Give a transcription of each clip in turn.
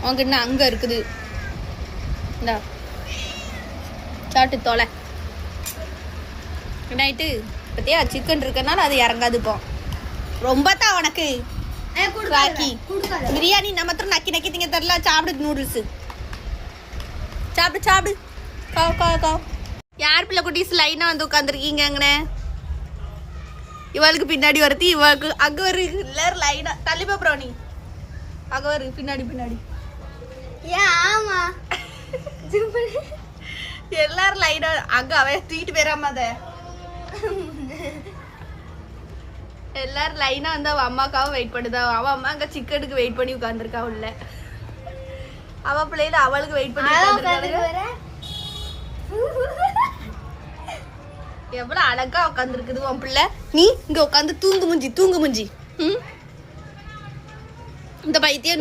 உனக்கு என்ன அங்கே இருக்குது இந்தா சாப்பிட்டு தொலை நைட்டு பத்தியா சிக்கன் இருக்கனால அது இறங்காது இப்போ ரொம்ப தான் உனக்கு பிரியாணி நம்ம மாத்திரம் நக்கி நக்கி திங்க தரல சாப்பிடு நூடுல்ஸு சாப்பிடு சாப்பிடு காவ் காவ் காவ் யார் பிள்ளை குட்டீஸ் லைனாக வந்து உட்காந்துருக்கீங்க அங்கனே இவளுக்கு பின்னாடி வருது இவளுக்கு அங்கே ஒரு எல்லாரும் லைனாக தள்ளிப்பா ப்ரௌனி அங்கே வருது பின்னாடி பின்னாடி ஏன் ஆமா எல்லாரும் லைனா அங்க அவ தூக்கிட்டு போயிடாம அத எல்லாரும் லைனா வந்து அவ அம்மாக்காக வெயிட் பண்ணுதா அவ அம்மா அங்க சிக்கனுக்கு வெயிட் பண்ணி உட்காந்துருக்கா உள்ள அவ பிள்ளைல அவளுக்கு வெயிட் பண்ணி உட்காந்துருக்காங்க எவ்வளவு அழகா உட்காந்துருக்குது உன் பிள்ளை நீ இங்க உட்காந்து தூங்கு முஞ்சி இந்த பைத்திய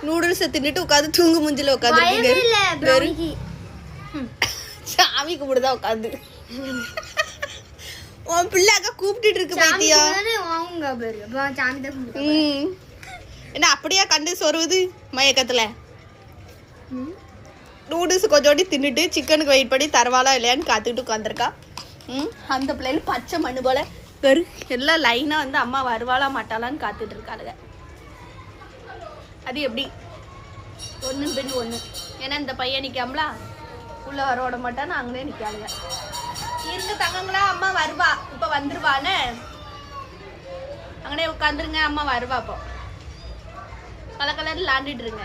நூடுல்ஸ் தின்னுட்டு உட்காந்து தூங்கு முஞ்சில உட்காந்து சாமி கும்பிடுதான் உட்காந்து உன் பிள்ளைங்க கூப்பிட்டு இருக்கு பைத்தியம் என்ன அப்படியா கண்டு சொருவுது மயக்கத்துல நூடுல்ஸ் கொஞ்சோண்டி தின்னுட்டு சிக்கனுக்கு வெயிட் பண்ணி தரவாளா இல்லையான்னு காத்துக்கிட்டு உட்காந்துருக்கா அந்த பிள்ளைல பச்சை மண்ணு போல வெறும் எல்லாம் லைனா வந்து அம்மா வருவாளா மாட்டாளான்னு காத்துட்டு இருக்காளுங்க அது எப்படி ஒன்றுன்னு பெண்ணு ஒன்று ஏன்னா இந்த பையன் நிற்காமலா உள்ளே வர விட மாட்டான்னு அங்கனே நிற்காளுங்க இருங்க தங்கங்களா அம்மா வருவா இப்போ வந்துருவானே அங்கனே உட்காந்துருங்க அம்மா வருவா இப்போ கலர் விளாண்டுட்டு இருங்க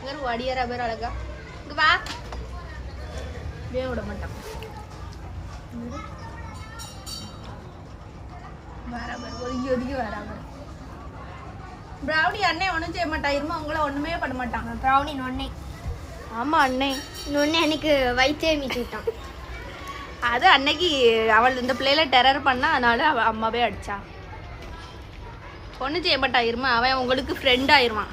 இங்கே வடியாரா பேர் அழகா இங்கே வா வே விட மாட்டான் வராமர் ஒதுங்கி வராமர் ப்ரௌனி அண்ணே ஒன்றும் செய்ய மாட்டான் இருமா உங்களை ஒன்றுமே பண்ண மாட்டான் ப்ரௌனி நொன்னே ஆமாம் அண்ணே நொன்னே அன்னைக்கு வயிற்றே மீட்டு விட்டான் அது அன்னைக்கு அவள் இந்த பிள்ளையில டெரர் பண்ணா அதனால அவள் அம்மாவே அடிச்சா ஒன்றும் செய்ய மாட்டா இருமா அவன் உங்களுக்கு ஃப்ரெண்ட் ஆயிடுவான்